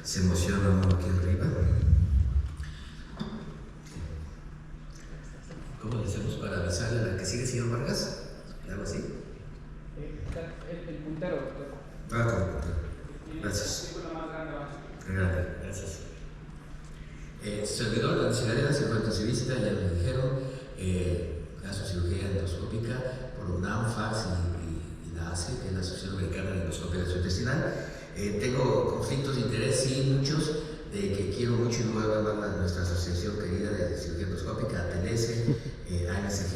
Se emociona uno aquí arriba. ¿Cómo le hacemos para avisarle a la que sigue, señor Vargas? ¿Algo así? El puntero, doctor. Gracias. Gracias. Servidor de la Ciudadela, se encuentra su visita, ya me dijeron, hace cirugía endoscópica por UNAM, FACS y la ACE, que es la Asociación Americana de Endoscopia Gastrointestinal. Tengo conflictos de interés, sí, muchos, de que quiero mucho y luego hablar de nuestra asociación querida de cirugía endoscópica, ATLS, AMSG,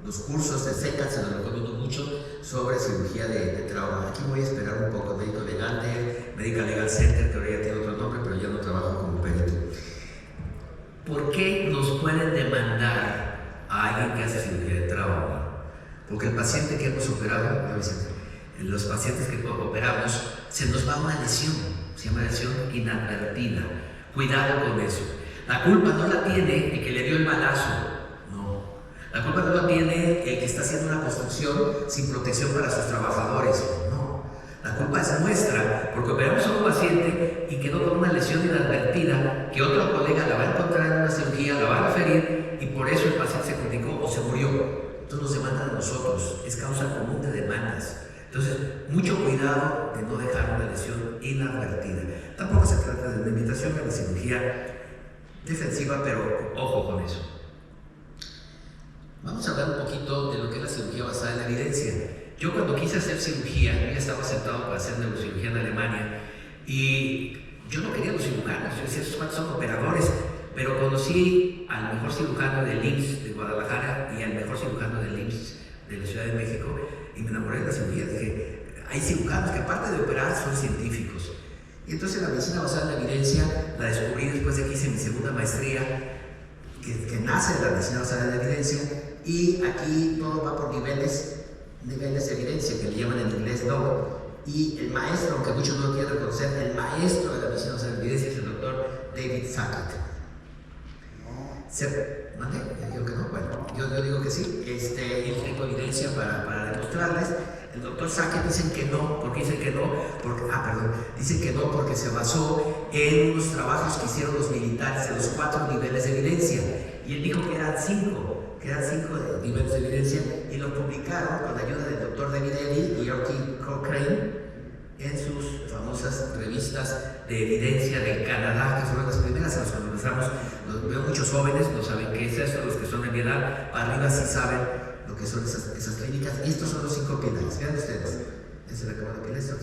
los cursos de SECA, se los recomiendo mucho, sobre cirugía de trauma. Aquí voy a esperar un poco, médico legal de Medical Legal Center, que ahora ya tiene otro nombre, pero ya no trabajo como perito. ¿Por qué nos pueden demandar a alguien que hace cirugía de trauma? Porque el paciente que hemos operado, los pacientes que operamos, se nos va una lesión, se llama lesión inadvertida. Cuidado con eso. La culpa no la tiene el que le dio el balazo, no. La culpa no la tiene el que está haciendo una construcción sin protección para sus trabajadores, no. La culpa es nuestra, porque operamos a un paciente y quedó con una lesión inadvertida que otro colega la va a encontrar en una cirugía, la va a referir y por eso el paciente se complicó o se murió. Entonces nos demandan a nosotros, es causa común de demandas. Entonces, mucho cuidado de no dejar una lesión inadvertida. Tampoco se trata de una invitación a la cirugía defensiva, pero ojo con eso. Vamos a hablar un poquito de lo que es la cirugía basada en la evidencia. Yo cuando quise hacer cirugía, yo ya estaba aceptado para hacer neurocirugía en Alemania y yo no quería los cirujanos, yo decía, esos cuantos son operadores, pero conocí al mejor cirujano del IMSS de Guadalajara y al mejor cirujano del IMSS de la Ciudad de México y me enamoré de la cirugía. Dije, hay cirujanos que aparte de operar son científicos. Y entonces la medicina basada en la evidencia la descubrí después de que hice mi segunda maestría, que nace de la medicina basada en la evidencia, y aquí todo va por niveles de evidencia, que le llaman en inglés law, y el maestro, aunque muchos no lo quieren reconocer, el maestro de la medicina basada en la evidencia es el doctor David Sackett. ¿Mande? Yo que no, bueno, yo digo que sí, tengo evidencia para demostrarles. El doctor Sackett dicen que no, porque dicen que no, dicen que no porque se basó en unos trabajos que hicieron los militares de los 4 niveles de evidencia, y él dijo que eran 5 niveles de evidencia, y lo publicaron con la ayuda del doctor David Eddy y Orkin Cochrane en sus famosas revistas de evidencia de Canadá, que fueron las primeras en las que empezamos. Veo muchos jóvenes, no saben qué es eso, los que son de mi edad, para arriba sí saben lo que son esas clínicas, y estos son los 5 pilares. Vean ustedes, ¿es la cámara de pilares?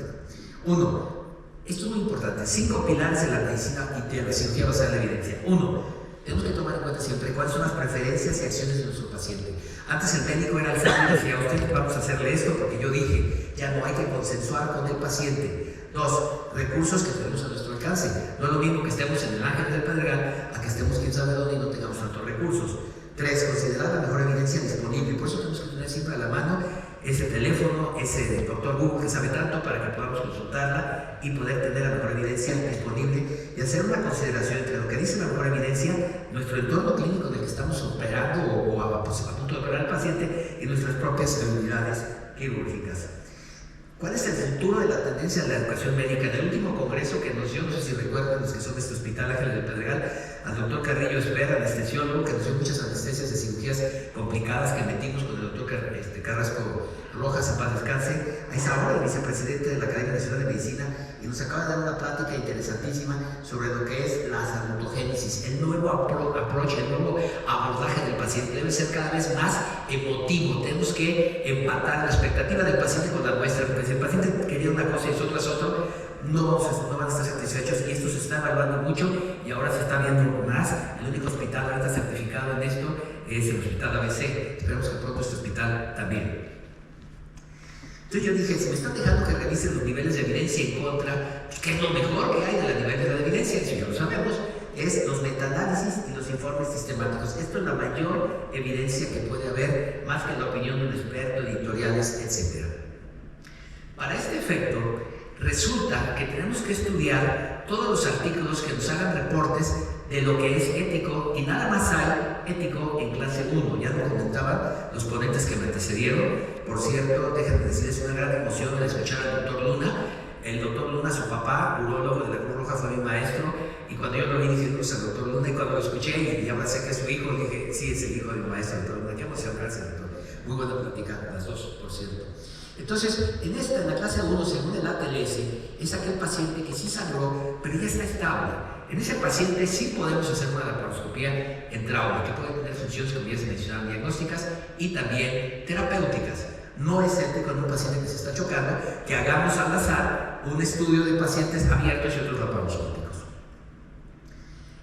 1, esto es muy importante, 5 pilares de la medicina y de la cirugía basada en la evidencia. 1, tenemos que tomar en cuenta siempre cuáles son las preferencias y acciones de nuestro paciente. Antes el médico era el centro y decía, usted vamos a hacerle esto porque yo dije, ya no hay que consensuar con el paciente. 2, recursos que tenemos a nuestro alcance. No es lo mismo que estemos en el Ángel del Pedregal a que estemos quién sabe dónde y no tengamos tantos recursos. 3, considerar la mejor evidencia disponible, y por eso tenemos que tener siempre a la mano ese teléfono, ese doctor Google que sabe tanto para que podamos consultarla y poder tener la mejor evidencia disponible y hacer una consideración entre lo que dice la mejor evidencia, nuestro entorno clínico en el que estamos operando o a punto de operar al paciente y nuestras propias habilidades quirúrgicas. ¿Cuál es el futuro de la tendencia de la educación médica? En el último congreso que nos dio, no sé si recuerdan los que son de este hospital Ángeles del Pedregal, al doctor Carrillo Espera, anestesiólogo, que nos dio muchas anestesias de cirugías complicadas que metimos con el doctor Carrasco Rojas, en paz descanse. Ahí está ahora el vicepresidente de la Academia Nacional de Medicina y nos acaba de dar una plática interesantísima sobre lo que es la salutogénesis, el nuevo approach, el nuevo abordaje del paciente. Debe ser cada vez más emotivo. Tenemos que empatar la expectativa del paciente con la nuestra, porque si el paciente quería una cosa y nosotras otra, no van a estar satisfechos, y esto se está evaluando mucho y ahora se está viendo más. El único hospital ahorita certificado en esto es el hospital ABC. Esperemos que pronto este hospital también. Entonces yo dije, si me están dejando que revisen los niveles de evidencia en contra, pues, ¿qué es lo mejor que hay de los niveles de la evidencia? Si ya lo sabemos, es los metaanálisis y los informes sistemáticos. Esto es la mayor evidencia que puede haber, más que la opinión de un experto, editoriales, etc. Para este efecto, resulta que tenemos que estudiar todos los artículos que nos hagan reportes de lo que es ético, y nada más hay ético en clase 1. Ya lo comentaban los ponentes que me antecedieron. Por cierto, déjenme decirles una gran emoción al escuchar al doctor Luna. El doctor Luna Luna, su papá, urólogo de la Cruz Roja, fue mi maestro, y cuando yo lo vi dije, no, es el doctor Luna, y cuando lo escuché y ya sé que es su hijo, dije, sí, es el hijo de mi maestro, doctor Luna. Qué emoción, gracias, doctor. Muy buena plática, las dos, por cierto. Entonces, en la clase 1, según el ATLS, es aquel paciente que sí sangró, pero ya está estable. En ese paciente sí podemos hacer una laparoscopía en trauma, que puede tener funciones, como ya se mencionaron, diagnósticas y también terapéuticas. No es ético en un paciente que se está chocando que hagamos al azar un estudio de pacientes abiertos y otros laparoscópicos.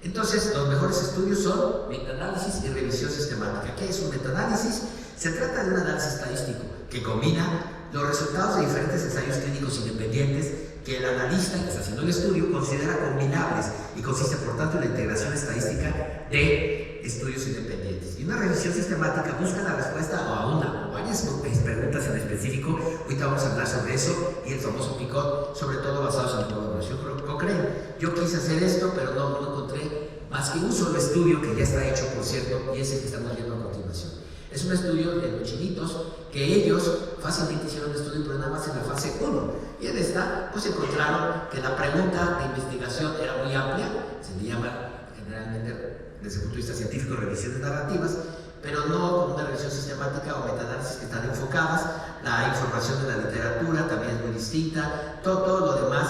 Entonces, los mejores estudios son metaanálisis y revisión sistemática. ¿Qué es un metaanálisis? Se trata de un análisis estadístico que combina los resultados de diferentes ensayos clínicos independientes que el analista que está haciendo el estudio considera combinables y consiste por tanto en la integración estadística de estudios independientes. Y una revisión sistemática busca la respuesta a una o varias preguntas en específico. Ahorita vamos a hablar sobre eso y el famoso PICOT, sobre todo basados en la colaboración Cochrane. Yo quise hacer esto, pero no encontré más que un solo estudio que ya está hecho, por cierto, y es el que estamos viendo a continuación. Es un estudio de los chinitos que ellos fácilmente hicieron el estudio, pero nada más en la fase 1. Y en esta, pues encontraron que la pregunta de investigación era muy amplia, se le llama generalmente, desde el punto de vista científico, revisiones narrativas, pero no con una revisión sistemática o metaanálisis que están enfocadas. La información de la literatura también es muy distinta, todo lo demás,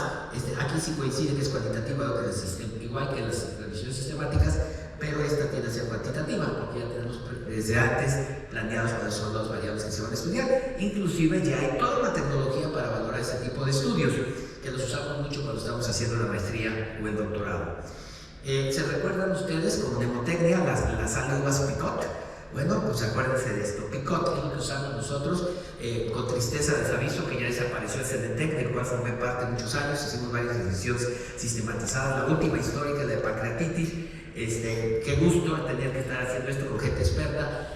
aquí sí coincide que es cuantitativa, igual que las revisiones sistemáticas, pero esta tiende a ser cuantitativa, porque ya tenemos desde antes planeados cuáles son las variables que se van a estudiar. Inclusive ya hay toda una tecnología para valorar este tipo de estudios, que los usamos mucho cuando estamos haciendo la maestría o el doctorado. ¿Se recuerdan ustedes con mnemotecnia las álgebras PICOT? Bueno, pues acuérdense de esto. PICOT es lo que usamos nosotros. Con tristeza les aviso que ya desapareció el CDTEC, del cual formé parte muchos años. Hicimos varias revisiones sistematizadas. La última histórica de pancreatitis. Qué gusto tener que estar haciendo esto con gente experta.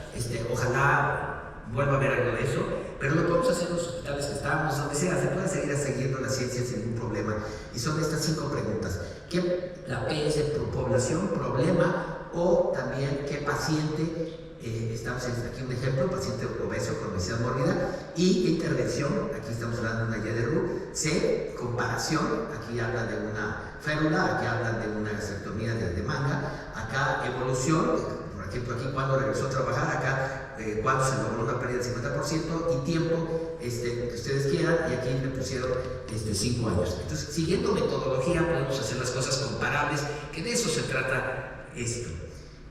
Ojalá vuelva a haber algo de eso, pero lo podemos hacer en los hospitales que estamos, donde sea, se puede seguir siguiendo la ciencia sin ningún problema. Y son estas 5 preguntas: ¿qué la P es de población, problema, o también qué paciente? Estamos aquí un ejemplo, paciente obeso con obesidad mórbida, y intervención, aquí estamos hablando de una YDRU. C, comparación, aquí hablan de una férula, aquí hablan de una gastrectomía de manga. Acá evolución, por aquí cuando regresó a trabajar, acá cuando se logró una pérdida del 50%, y tiempo que ustedes quieran, y aquí le pusieron 5 años. Entonces, siguiendo metodología podemos hacer las cosas comparables, que de eso se trata esto.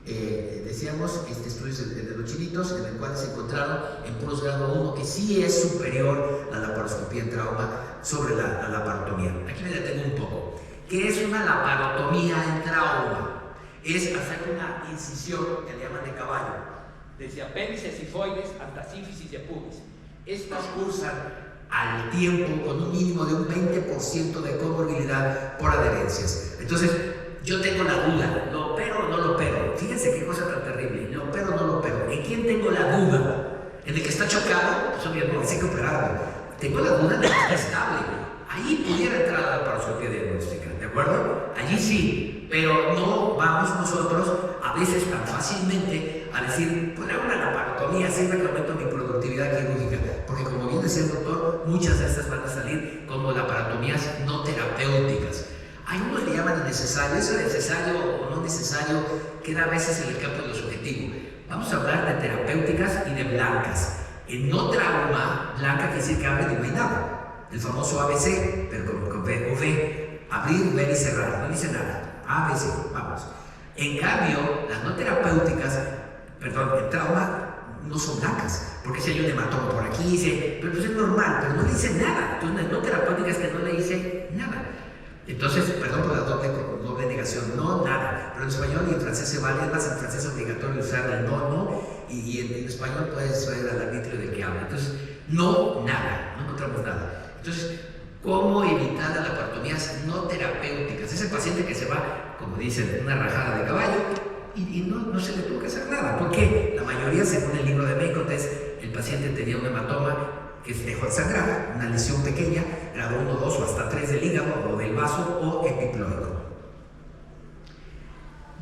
Decíamos, estudios de los chinitos, en el cual se encontraron en puros grado 1 que sí es superior a la laparoscopía en trauma sobre la laparotomía. Aquí me detengo un poco. ¿Qué es una laparotomía en trauma? Es hacer una incisión que le llaman de caballo, desde apéndices sifoides hasta sínfisis de pubis. Estas cursan al tiempo con un mínimo de un 20% de comorbilidad por adherencias. Entonces, yo tengo la duda, ¿lo opero o no lo opero? Fíjense qué cosa tan terrible, ¿lo opero o no lo opero? ¿En quién tengo la duda? ¿En el que está chocado? Pues obviamente hay que operarlo. Tengo la duda de que está estable. Ahí pudiera entrar la laparoscopia diagnóstica, ¿de acuerdo? Allí sí, pero no vamos nosotros a veces tan fácilmente a decir, pues hago una laparotomía, siempre que aumento mi productividad quirúrgica, porque como bien decía el doctor, muchas de estas van a salir como laparotomías no terapéuticas. Hay unos que le llaman innecesario. Eso de necesario o no necesario queda a veces en el campo de lo subjetivo. Vamos a hablar de terapéuticas y de blancas. En no trauma, blanca quiere decir que abre de no hay nada. El famoso ABC, pero con V o V. Abrir, ver y cerrar. No dice nada. ABC, vamos. En cambio, las no terapéuticas, en trauma, no son blancas. Porque si hay un hematoma por aquí, dice, pero pues es normal, pero no le dice nada. Entonces, las no terapéuticas que no le dice nada. Entonces, perdón por la doble negación, no, nada, pero en español y en francés se vale, además en francés es obligatorio usar el no, y en español puedes ver al arbitrio del que habla. Entonces, no, nada, no encontramos nada. Entonces, ¿cómo evitar las laparotomías no terapéuticas? Es el paciente que se va, como dicen, una rajada de caballo y no se le tuvo que hacer nada. ¿Por qué? La mayoría, según el libro de Mécotes, el paciente tenía un hematoma que se dejó de sangrar, una lesión pequeña, grado 1, 2 o hasta 3 del hígado o del vaso o epiploico.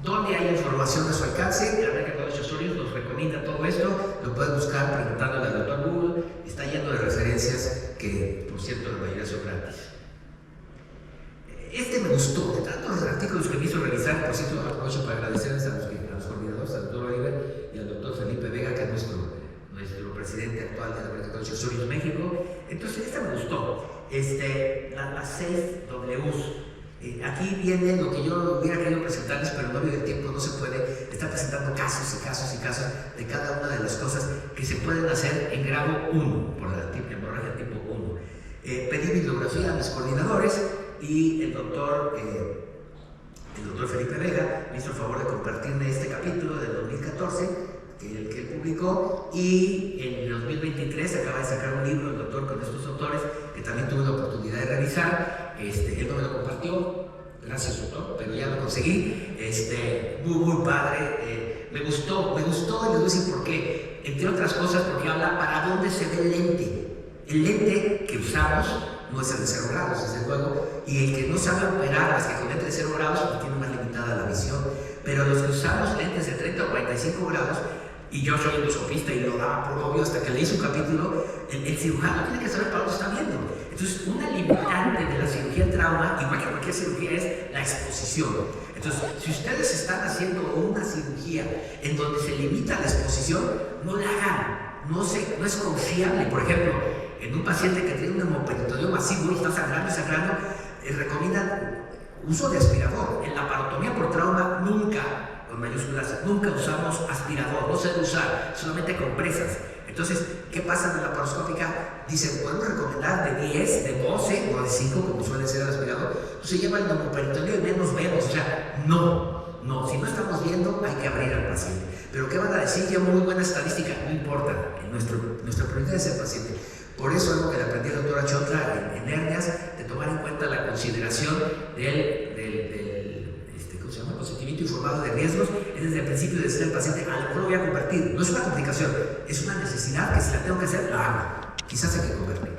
¿Dónde hay información a su alcance? La American College of Surgeons nos recomienda todo esto, lo pueden buscar preguntándole al doctor Google, está lleno de referencias que, por cierto, la mayoría son gratis. gustó, de tantos artículos que me hizo revisar, por cierto, aprovecho para agradecerles a los coordinadores, al doctor Oliver y al doctor Felipe Vega, que es nuestro presidente actual de la American College of Surgeons México. Entonces, esta me gustó, las 6 Ws. Aquí viene lo que yo hubiera querido presentarles, pero no había el tiempo, no se puede. Está presentando casos y casos y casos de cada una de las cosas que se pueden hacer en grado 1 por la hemorragia tipo 1. Pedí bibliografía a mis coordinadores y el doctor Felipe Vega me hizo el favor de compartirme este capítulo del 2014 que publicó, y en el 2023 acaba de sacar un libro el doctor con estos autores que también tuve la oportunidad de revisar. Él no me lo compartió, gracias doctor, pero ya lo conseguí. Muy padre, me gustó y les voy a decir por qué. Entre otras cosas porque habla para dónde se ve el lente. El lente que usamos no es el de 0 grados, desde luego, y el que no sabe operar las que con lente de 0 grados pues tiene más limitada la visión, pero los que usamos lentes de 30 o 45 grados, y yo soy endoscopista y lo daba por obvio hasta que le hice un capítulo, el cirujano tiene que saber para dónde está viendo. Entonces, una limitante de la cirugía en trauma, igual que cualquier cirugía, es la exposición. Entonces, si ustedes están haciendo una cirugía en donde se limita la exposición, no la hagan, no es confiable. Por ejemplo, en un paciente que tiene un hemoperitoneo masivo y está sangrando, recomiendan uso de aspirador. En la laparotomía por trauma nunca, con mayúsculas, nunca usamos aspirador, no se debe usar, solamente compresas. Entonces, ¿qué pasa en la laparoscópica? Dicen, podemos recomendar de 10, de 12 o de 5, como suele ser el aspirador. Entonces lleva el hemoperitoneo y menos vemos. O sea, no, si no estamos viendo, hay que abrir al paciente. Pero ¿qué van a decir? Ya muy buena estadística, no importa, nuestra prioridad es el paciente. Por eso algo que le aprendí a la doctora Chotla en hernias, de tomar en cuenta la consideración del consentimiento informado de riesgos, es desde el principio de decir al paciente, a lo mejor lo voy a convertir. No es una complicación, es una necesidad que si la tengo que hacer, la hago. Quizás hay que convertir.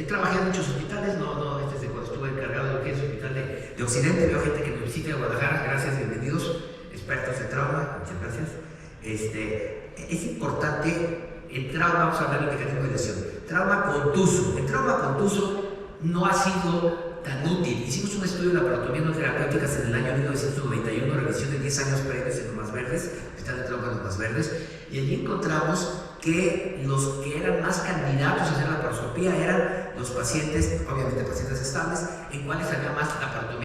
Trabajé en muchos hospitales, desde cuando estuve encargado de lo que es el hospital de Occidente, veo gente que me visita de Guadalajara, gracias, bienvenidos, expertos en trauma, muchas gracias. Es importante, en trauma vamos a hablar del mecanismo de lesión. Trauma contuso. El trauma contuso no ha sido tan útil. Hicimos un estudio de laparotomía no terapéuticas en el año 1991, revisión de 10 años previos en Lomas Verdes, Hospital de Trauma de Lomas Verdes, y allí encontramos que los que eran más candidatos a hacer laparoscopía eran los pacientes, obviamente pacientes estables, en cuales había más laparotomía